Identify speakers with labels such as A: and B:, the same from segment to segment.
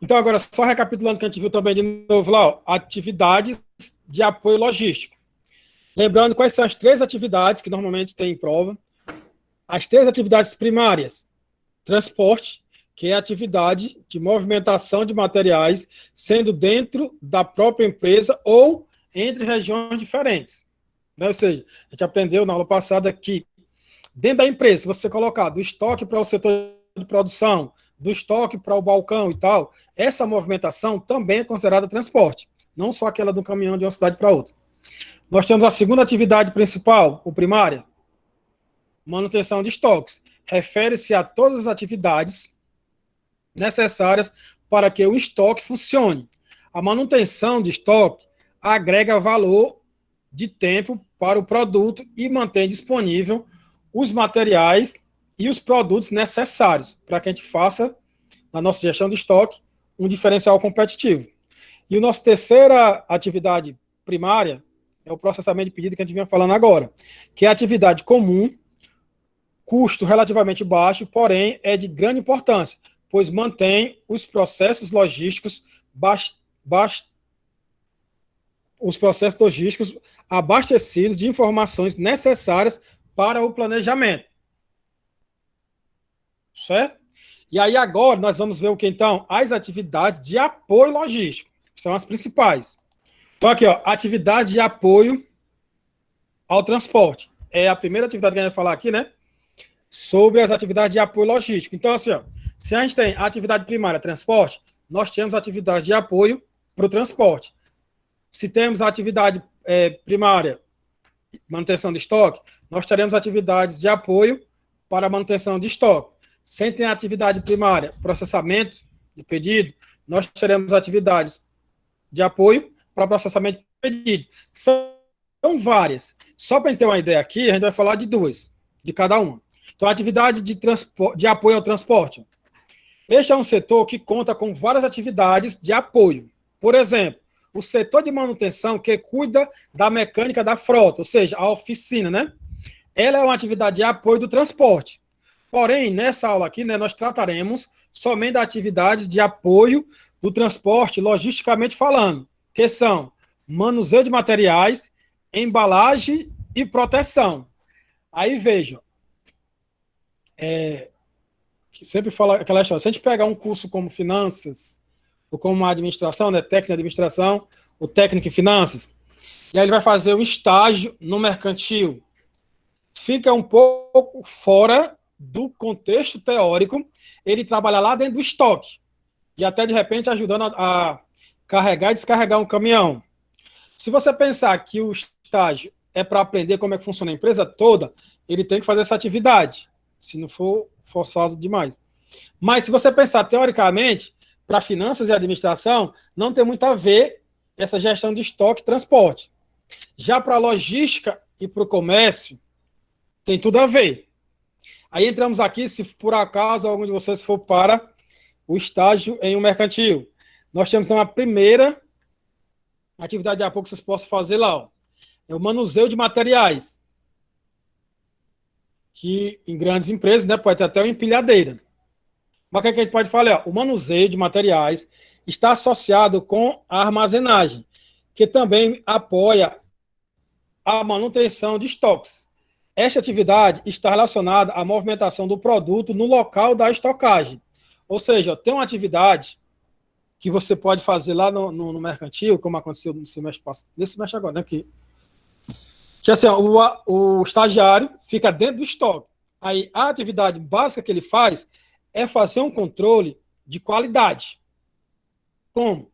A: Então, agora, só recapitulando que a gente viu também de novo lá, ó, atividades de apoio logístico. Lembrando quais são as três atividades que normalmente tem em prova. As três atividades primárias: transporte, que é a atividade de movimentação de materiais, sendo dentro da própria empresa ou entre regiões diferentes. Né? Ou seja, a gente aprendeu na aula passada que dentro da empresa, se você colocar do estoque para o setor de produção, do estoque para o balcão e tal, essa movimentação também é considerada transporte, não só aquela do caminhão de uma cidade para outra. Nós temos a segunda atividade principal, o primária, manutenção de estoques. Refere-se a todas as atividades necessárias para que o estoque funcione. A manutenção de estoque agrega valor de tempo para o produto e mantém disponível os materiais e os produtos necessários para que a gente faça, na nossa gestão de estoque, um diferencial competitivo. E a nossa terceira atividade primária é o processamento de pedido que a gente vinha falando agora, que é a atividade comum, custo relativamente baixo, porém é de grande importância, pois mantém os processos logísticos abastecidos de informações necessárias para o planejamento. Certo? E aí agora nós vamos ver o que então? As atividades de apoio logístico, que são as principais. Então aqui, ó, atividade de apoio ao transporte. É a primeira atividade que a gente vai falar aqui, né? Sobre as atividades de apoio logístico. Então, assim, ó, se a gente tem a atividade primária, transporte, nós temos a atividade de apoio para o transporte. Se temos a atividade primária, manutenção de estoque, nós teremos atividades de apoio para a manutenção de estoque. Se tem a atividade primária, processamento de pedido, nós teremos atividades de apoio para processamento de pedido. São várias. Só para ter uma ideia aqui, a gente vai falar de duas, de cada uma. Então, a atividade de apoio ao transporte. Este é um setor que conta com várias atividades de apoio. Por exemplo, o setor de manutenção que cuida da mecânica da frota, ou seja, a oficina, né? Ela é uma atividade de apoio do transporte. Porém, nessa aula aqui, né, nós trataremos somente da atividade de apoio do transporte, logisticamente falando, que são manuseio de materiais, embalagem e proteção. Aí vejam, sempre fala aquela história, se a gente pegar um curso como finanças, ou como administração, né, técnico de administração, ou técnico em finanças, e aí ele vai fazer um estágio no mercantil, fica um pouco fora do contexto teórico, ele trabalha lá dentro do estoque, e até de repente ajudando a carregar e descarregar um caminhão. Se você pensar que o estágio é para aprender como é que funciona a empresa toda, ele tem que fazer essa atividade, se não for forçado demais. Mas se você pensar teoricamente, para finanças e administração, não tem muito a ver essa gestão de estoque e transporte. Já para a logística e para o comércio, tem tudo a ver. Aí entramos aqui, se por acaso algum de vocês for para o estágio em um mercantil. Nós temos uma primeira atividade de apoio que vocês possam fazer lá. Ó. É o manuseio de materiais. Que em grandes empresas, né, pode ter até uma empilhadeira. Mas o que a gente pode falar? Ó, o manuseio de materiais está associado com a armazenagem, que também apoia a manutenção de estoques. Esta atividade está relacionada à movimentação do produto no local da estocagem. Ou seja, tem uma atividade que você pode fazer lá no mercantil, como aconteceu no semestre passado, nesse semestre agora, né? Que assim, ó, o estagiário fica dentro do estoque. Aí a atividade básica que ele faz é fazer um controle de qualidade. Como?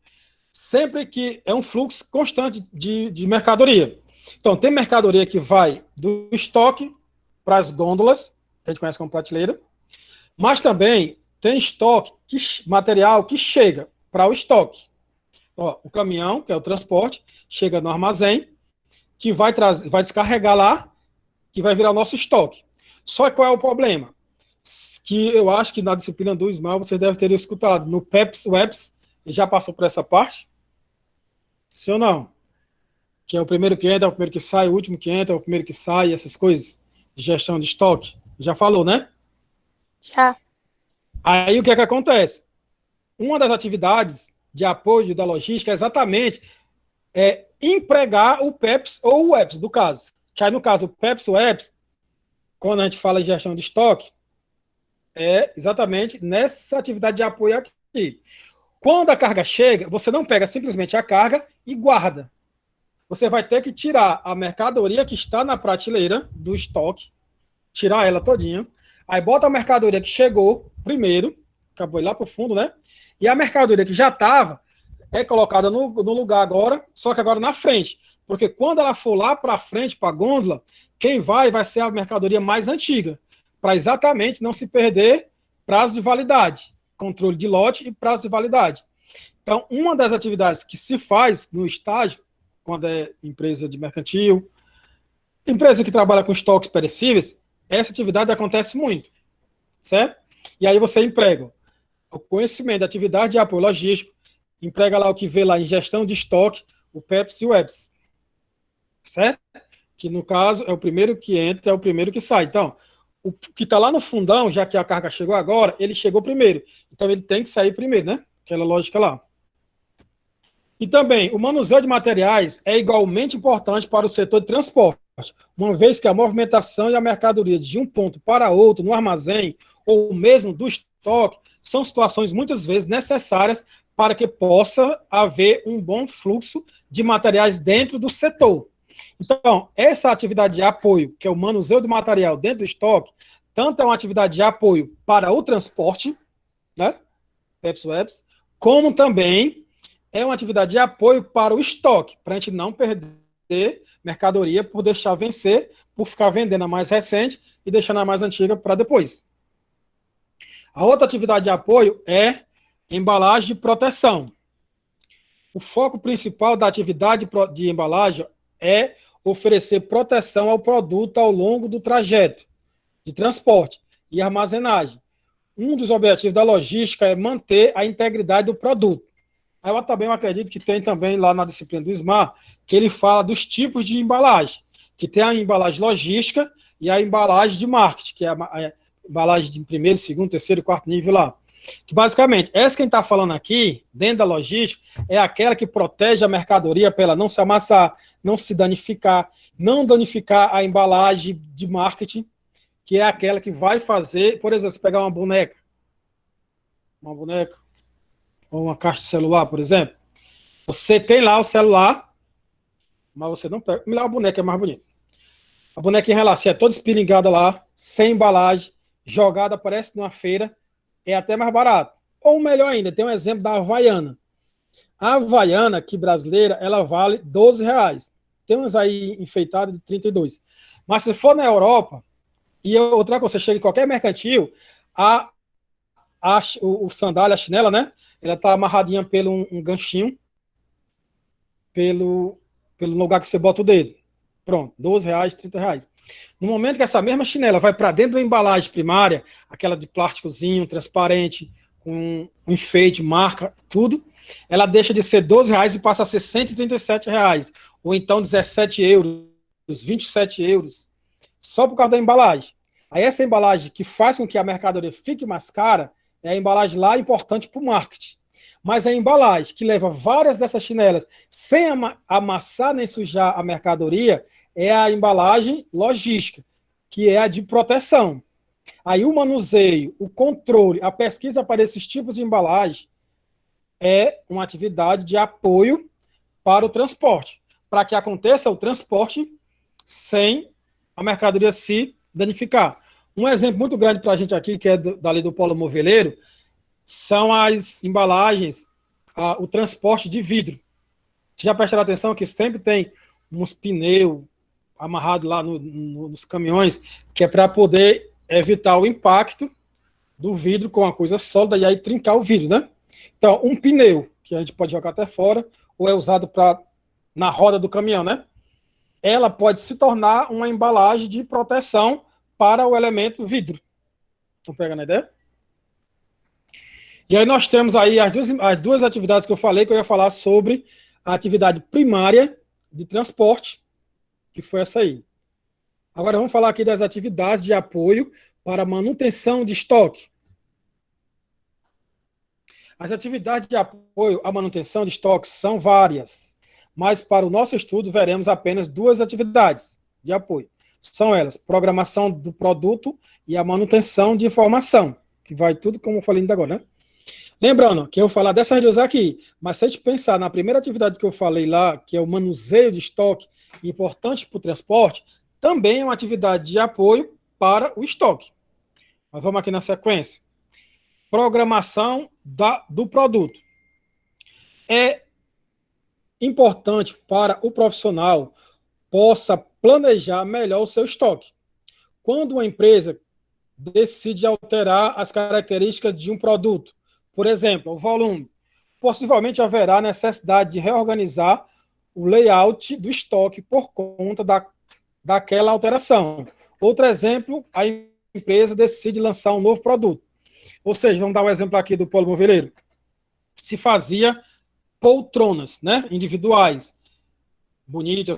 A: Sempre que é um fluxo constante de mercadoria. Então, tem mercadoria que vai do estoque para as gôndolas, que a gente conhece como prateleira, mas também tem estoque, material que chega para o estoque. Ó, o caminhão, que é o transporte, chega no armazém, que vai descarregar lá, que vai virar o nosso estoque. Só que qual é o problema? Que eu acho que na disciplina do SMAL vocês devem ter escutado. No PEPS, WEPS, já passou por essa parte? Sim ou não? Que é o primeiro que entra, é o primeiro que sai, o último que entra, é o primeiro que sai, essas coisas de gestão de estoque. Já falou, né?
B: Já.
A: Aí o que é que acontece? uma das atividades de apoio da logística é exatamente empregar o PEPS ou o EPS, do caso. Que aí, no caso, o PEPS ou EPS, quando a gente fala em gestão de estoque, é exatamente nessa atividade de apoio aqui. Quando a carga chega, você não pega simplesmente a carga e guarda. Você vai ter que tirar a mercadoria que está na prateleira do estoque, tirar ela todinha, aí bota a mercadoria que chegou primeiro, acabou ir lá para o fundo, né? E a mercadoria que já estava é colocada no lugar agora, só que agora na frente. Porque quando ela for lá para frente, para a gôndola, quem vai ser a mercadoria mais antiga, para exatamente não se perder prazo de validade, controle de lote e prazo de validade. Então, uma das atividades que se faz no estágio, quando é empresa de mercantil, empresa que trabalha com estoques perecíveis, essa atividade acontece muito, certo? E aí você emprega o conhecimento da atividade de apoio logístico, emprega lá o que vê lá em gestão de estoque, o PEPS e o EPS, certo? Que no caso é o primeiro que entra, é o primeiro que sai. Então, o que está lá no fundão, já que a carga chegou agora, ele chegou primeiro. Então, ele tem que sair primeiro, né? Aquela lógica lá. E também, o manuseio de materiais é igualmente importante para o setor de transporte, uma vez que a movimentação e a mercadoria de um ponto para outro no armazém, ou mesmo do estoque, são situações muitas vezes necessárias para que possa haver um bom fluxo de materiais dentro do setor. Então, essa atividade de apoio, que é o manuseio de material dentro do estoque, tanto é uma atividade de apoio para o transporte, né, PEPS, WEPS, como também é uma atividade de apoio para o estoque, para a gente não perder mercadoria por deixar vencer, por ficar vendendo a mais recente e deixando a mais antiga para depois. A outra atividade de apoio é embalagem de proteção. O foco principal da atividade de embalagem é oferecer proteção ao produto ao longo do trajeto de transporte e armazenagem. Um dos objetivos da logística é manter a integridade do produto. Eu também acredito que tem também lá na disciplina do SMAR, que ele fala dos tipos de embalagem, que tem a embalagem logística e a embalagem de marketing, que é a embalagem de primeiro, segundo, terceiro e quarto nível lá. Que basicamente, essa quem está falando aqui, dentro da logística, é aquela que protege a mercadoria para ela não se amassar, não se danificar, não danificar a embalagem de marketing, que é aquela que vai fazer, por exemplo, se pegar uma boneca, ou uma caixa de celular, por exemplo, você tem lá o celular, mas você não pega. Melhor a boneca é mais bonita. A bonequinha lá, se é toda espiningada lá, sem embalagem, jogada, parece numa feira, é até mais barato. Ou melhor ainda, tem um exemplo da Havaiana. A Havaiana, aqui brasileira, ela vale R$ 12. Tem umas aí enfeitadas de 32. Mas se for na Europa, e outra coisa, você chega em qualquer mercantil, o sandália, a chinela, né? Ela tá amarradinha pelo um ganchinho, pelo lugar que você bota o dedo. Pronto, R$ 12, R$ 30. No momento que essa mesma chinela vai para dentro da embalagem primária, aquela de plásticozinho, transparente, com um enfeite, marca, tudo, ela deixa de ser R$ 12 e passa a ser R$ 137. Ou então 17 euros, 27 euros, só por causa da embalagem. Aí essa embalagem que faz com que a mercadoria fique mais cara é a embalagem lá importante para o marketing. Mas a embalagem que leva várias dessas chinelas sem amassar nem sujar a mercadoria é a embalagem logística, que é a de proteção. Aí o manuseio, o controle, a pesquisa para esses tipos de embalagem é uma atividade de apoio para o transporte, para que aconteça o transporte sem a mercadoria se danificar. Um exemplo muito grande para a gente aqui, que é dali do Polo Moveleiro, são as embalagens, o transporte de vidro. Você já prestaram atenção que sempre tem uns pneus amarrados lá nos caminhões, que é para poder evitar o impacto do vidro com uma coisa sólida e aí trincar o vidro, né? Então, um pneu, que a gente pode jogar até fora, ou é usado na roda do caminhão, né? Ela pode se tornar uma embalagem de proteção para o elemento vidro. Estão pegando a ideia? E aí nós temos aí as duas atividades que eu falei, que eu ia falar sobre a atividade primária de transporte, que foi essa aí. Agora vamos falar aqui das atividades de apoio para manutenção de estoque. As atividades de apoio à manutenção de estoques são várias, mas para o nosso estudo veremos apenas duas atividades de apoio. São elas, programação do produto e a manutenção de informação, que vai tudo como eu falei ainda agora, né? Lembrando que eu vou falar dessas duas aqui, mas se a gente pensar na primeira atividade que eu falei lá, que é o manuseio de estoque, importante para o transporte, também é uma atividade de apoio para o estoque. Mas vamos aqui na sequência. Programação do produto. É importante para o profissional possa planejar melhor o seu estoque. Quando uma empresa decide alterar as características de um produto, por exemplo, o volume, possivelmente haverá necessidade de reorganizar o layout do estoque por conta daquela alteração. Outro exemplo, a empresa decide lançar um novo produto. Ou seja, vamos dar um exemplo aqui do polo moveleiro. Se fazia poltronas, né, individuais, bonitas,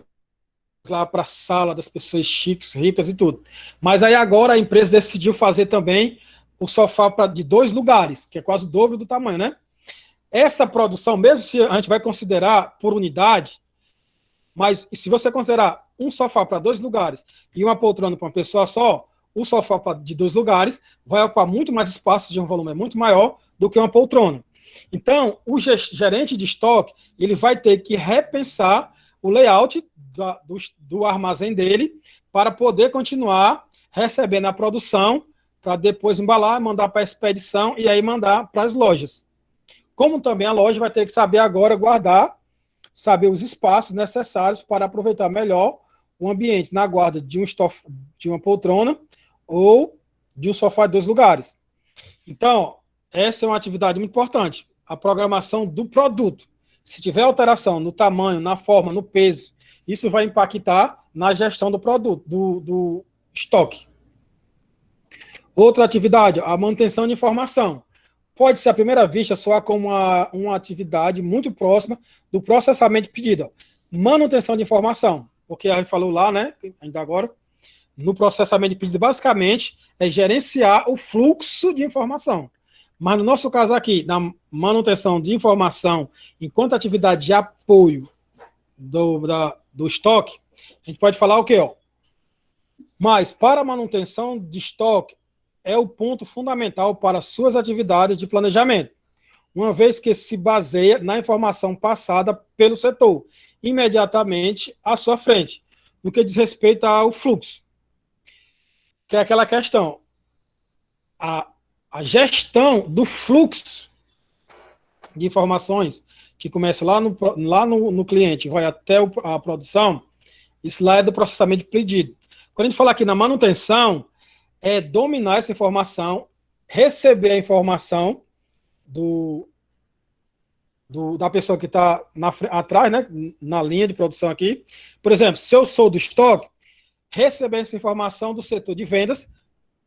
A: lá para a sala das pessoas chiques, ricas e tudo. Mas aí agora a empresa decidiu fazer também o sofá de 2 lugares, que é quase o dobro do tamanho, né? Essa produção, mesmo se a gente vai considerar por unidade, mas se você considerar um sofá para 2 lugares e uma poltrona para uma pessoa só, o sofá de 2 lugares vai ocupar muito mais espaço, de um volume muito maior do que uma poltrona. Então, o gerente de estoque, ele vai ter que repensar o layout do armazém dele para poder continuar recebendo a produção, para depois embalar, mandar para a expedição e aí mandar para as lojas. Como também a loja vai ter que saber agora guardar, saber os espaços necessários para aproveitar melhor o ambiente na guarda de uma poltrona ou de um sofá de 2 lugares. Então, essa é uma atividade muito importante, a programação do produto. Se tiver alteração no tamanho, na forma, no peso, isso vai impactar na gestão do produto, do estoque. Outra atividade, a manutenção de informação. Pode ser, à primeira vista, soar como uma atividade muito próxima do processamento de pedido. Manutenção de informação, porque a gente falou lá, né, ainda agora, no processamento de pedido, basicamente, é gerenciar o fluxo de informação. Mas no nosso caso aqui, na manutenção de informação, enquanto atividade de apoio do estoque, a gente pode falar o quê? Mas para a manutenção de estoque, é o ponto fundamental para suas atividades de planejamento, uma vez que se baseia na informação passada pelo setor, imediatamente à sua frente, no que diz respeito ao fluxo. Que é aquela questão, a gestão do fluxo de informações, que começa lá no cliente, vai até a produção, isso lá é do processamento de pedido. Quando a gente fala aqui na manutenção, é dominar essa informação, receber a informação da pessoa que está atrás, né, na linha de produção aqui. Por exemplo, se eu sou do estoque, receber essa informação do setor de vendas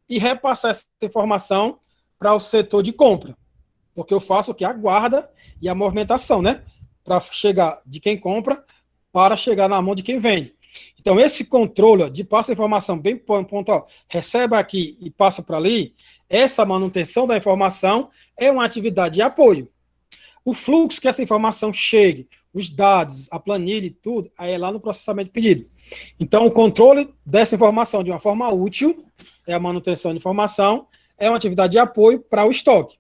A: e repassar essa informação para o setor de compra. Porque eu faço aqui a guarda e a movimentação, né? Para chegar de quem compra para chegar na mão de quem vende. Então, esse controle de passa a informação bem pontual, recebe aqui e passa para ali, essa manutenção da informação é uma atividade de apoio. O fluxo que essa informação chegue, os dados, a planilha e tudo, aí é lá no processamento de pedido. Então, o controle dessa informação de uma forma útil, é a manutenção de informação, é uma atividade de apoio para o estoque.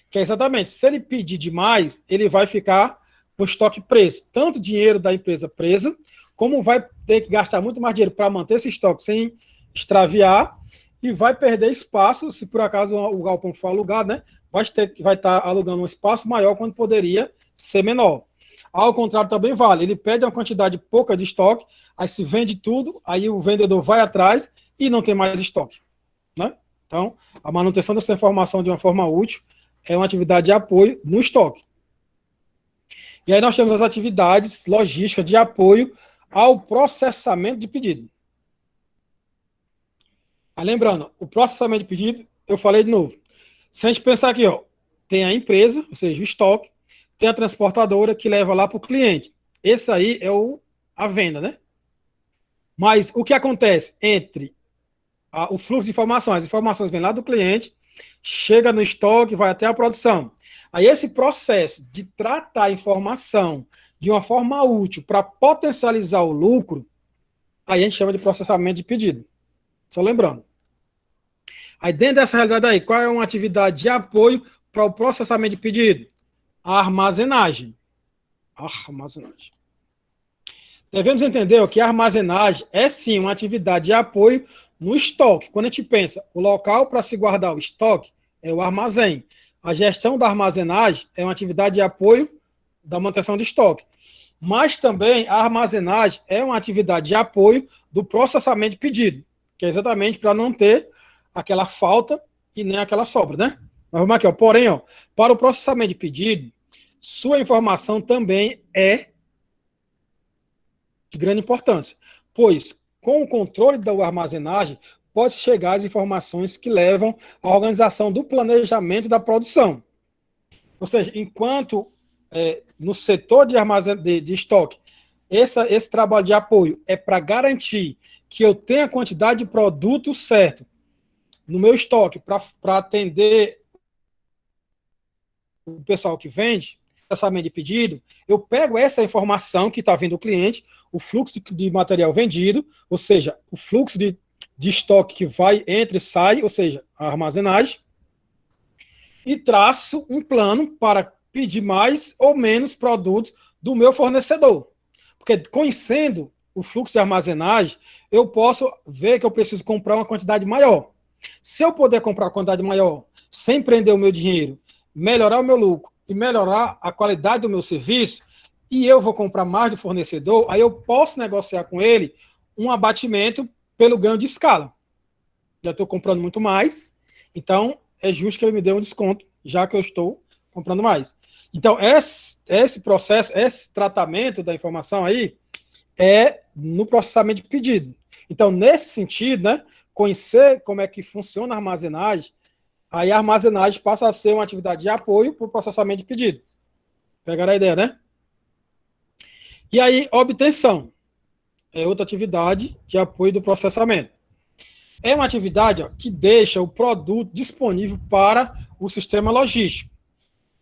A: Que é exatamente, se ele pedir demais, ele vai ficar com o estoque preso. Tanto o dinheiro da empresa presa, como vai ter que gastar muito mais dinheiro para manter esse estoque sem extraviar, e vai perder espaço, se por acaso o galpão for alugado, né? Vai estar alugando um espaço maior quando poderia ser menor. Ao contrário, também vale. Ele pede uma quantidade pouca de estoque, aí se vende tudo, aí o vendedor vai atrás e não tem mais estoque, né? Então, a manutenção dessa informação de uma forma útil é uma atividade de apoio no estoque. E aí nós temos as atividades logísticas de apoio ao processamento de pedido. Aí, lembrando, o processamento de pedido, eu falei de novo. Se a gente pensar aqui, tem a empresa, ou seja, o estoque, tem a transportadora que leva lá para o cliente. Esse aí é a venda, né? Mas o que acontece entre o fluxo de informações? As informações vêm lá do cliente, chega no estoque, vai até a produção. Aí esse processo de tratar a informação de uma forma útil para potencializar o lucro, aí a gente chama de processamento de pedido. Só lembrando. Aí dentro dessa realidade aí, qual é uma atividade de apoio para o processamento de pedido? A armazenagem. Armazenagem. Devemos entender que a armazenagem é sim uma atividade de apoio no estoque. Quando a gente pensa, o local para se guardar o estoque é o armazém. A gestão da armazenagem é uma atividade de apoio da manutenção de estoque. Mas também a armazenagem é uma atividade de apoio do processamento de pedido, que é exatamente para não ter aquela falta e nem aquela sobra, né? Mas vamos aqui, ó. Porém, ó, para o processamento de pedido, sua informação também é de grande importância, pois com o controle da armazenagem pode chegar às informações que levam à organização do planejamento da produção. Ou seja, enquanto no setor de estoque, esse trabalho de apoio é para garantir que eu tenha a quantidade de produto certo no meu estoque para atender o pessoal que vende, processamento de pedido, eu pego essa informação que está vindo do cliente, o fluxo de material vendido, ou seja, o fluxo de estoque que vai, entra e sai, ou seja, a armazenagem, e traço um plano para pedir mais ou menos produtos do meu fornecedor. Porque conhecendo o fluxo de armazenagem, eu posso ver que eu preciso comprar uma quantidade maior. Se eu puder comprar uma quantidade maior sem prender o meu dinheiro, melhorar o meu lucro e melhorar a qualidade do meu serviço, e eu vou comprar mais do fornecedor, aí eu posso negociar com ele um abatimento pelo ganho de escala. Já estou comprando muito mais, então é justo que ele me dê um desconto, já que eu estou comprando mais. Então, esse processo, esse tratamento da informação aí é no processamento de pedido. Então, nesse sentido, né, conhecer como é que funciona a armazenagem, aí a armazenagem passa a ser uma atividade de apoio para o processamento de pedido. Pegaram a ideia, né? E aí, obtenção é outra atividade de apoio do processamento. É uma atividade que deixa o produto disponível para o sistema logístico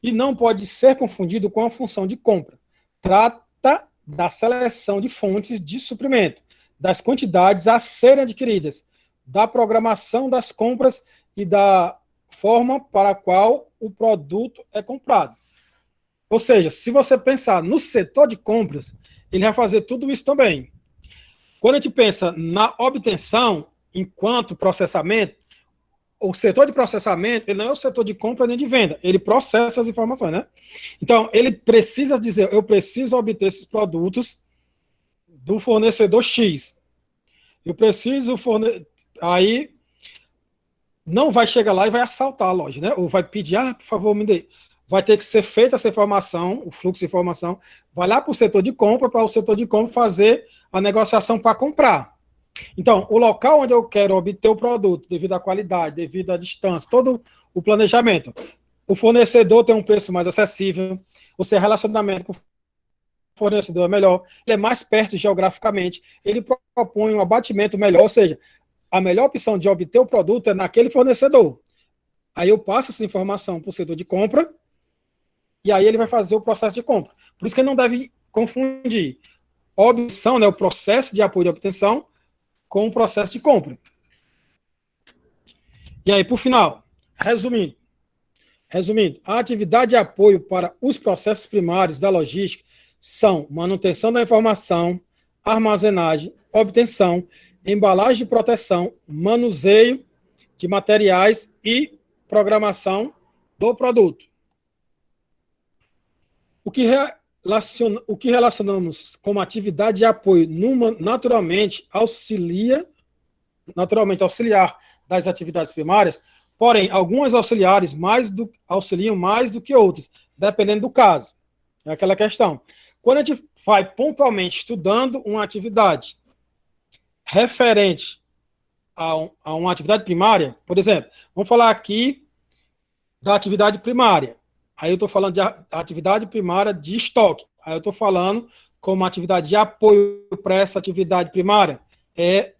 A: e não pode ser confundido com a função de compra. Trata da seleção de fontes de suprimento, das quantidades a serem adquiridas, da programação das compras e da forma para a qual o produto é comprado. Ou seja, se você pensar no setor de compras, ele vai fazer tudo isso também. Quando a gente pensa na obtenção enquanto processamento, o setor de processamento, ele não é o setor de compra nem de venda, ele processa as informações, né? Então, ele precisa dizer, eu preciso obter esses produtos do fornecedor X. Eu preciso aí não vai chegar lá e vai assaltar a loja, né? Ou vai pedir, por favor, me dê. Vai ter que ser feita essa informação, o fluxo de informação, vai lá para o setor de compra, para o setor de compra fazer a negociação para comprar. Então, o local onde eu quero obter o produto, devido à qualidade, devido à distância, todo o planejamento. O fornecedor tem um preço mais acessível, ou seja, relacionamento com o fornecedor é melhor, ele é mais perto geograficamente, ele propõe um abatimento melhor, ou seja, a melhor opção de obter o produto é naquele fornecedor. Aí eu passo essa informação para o setor de compra, e aí ele vai fazer o processo de compra. Por isso que ele não deve confundir obtenção, né, o processo de apoio de obtenção, com o processo de compra. E aí, por final, resumindo, a atividade de apoio para os processos primários da logística são manutenção da informação, armazenagem, obtenção, embalagem de proteção, manuseio de materiais e programação do produto. O que relacionamos como atividade de apoio naturalmente auxiliar das atividades primárias, porém, algumas auxiliam mais do que outras, dependendo do caso. É aquela questão. Quando a gente vai pontualmente estudando uma atividade referente a uma atividade primária, por exemplo, vamos falar aqui da atividade primária. Aí eu estou falando de atividade primária de estoque. Aí eu estou falando como atividade de apoio para essa atividade primária é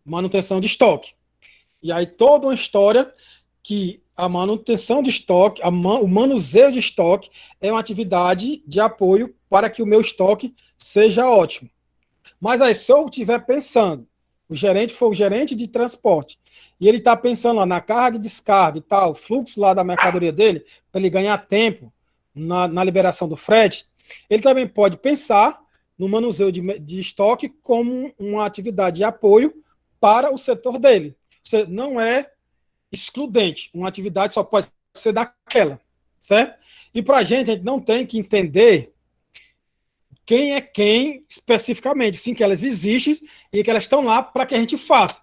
A: manutenção de estoque. E aí toda uma história que a manutenção de estoque, o manuseio de estoque é uma atividade de apoio para que o meu estoque seja ótimo. Mas aí, se eu estiver pensando, o gerente for o gerente de transporte, e ele está pensando lá na carga e descarga e tal, fluxo lá da mercadoria dele, para ele ganhar tempo na liberação do frete, ele também pode pensar no manuseio de estoque como uma atividade de apoio para o setor dele. Você não é excludente, uma atividade só pode ser daquela, certo? E para a gente não tem que entender quem é quem especificamente, sim, que elas existem e que elas estão lá para que a gente faça.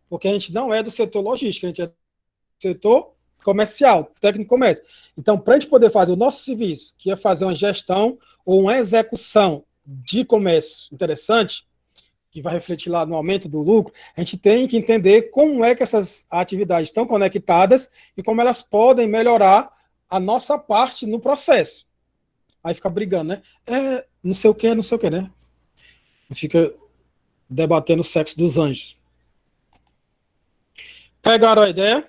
A: Porque a gente não é do setor logístico, a gente é do setor comercial, técnico comércio. Então, para a gente poder fazer o nosso serviço, que é fazer uma gestão ou uma execução de comércio interessante, que vai refletir lá no aumento do lucro, a gente tem que entender como é que essas atividades estão conectadas e como elas podem melhorar a nossa parte no processo. Aí fica brigando, né? Não sei o que, né? Fica debatendo o sexo dos anjos. Pegaram a ideia?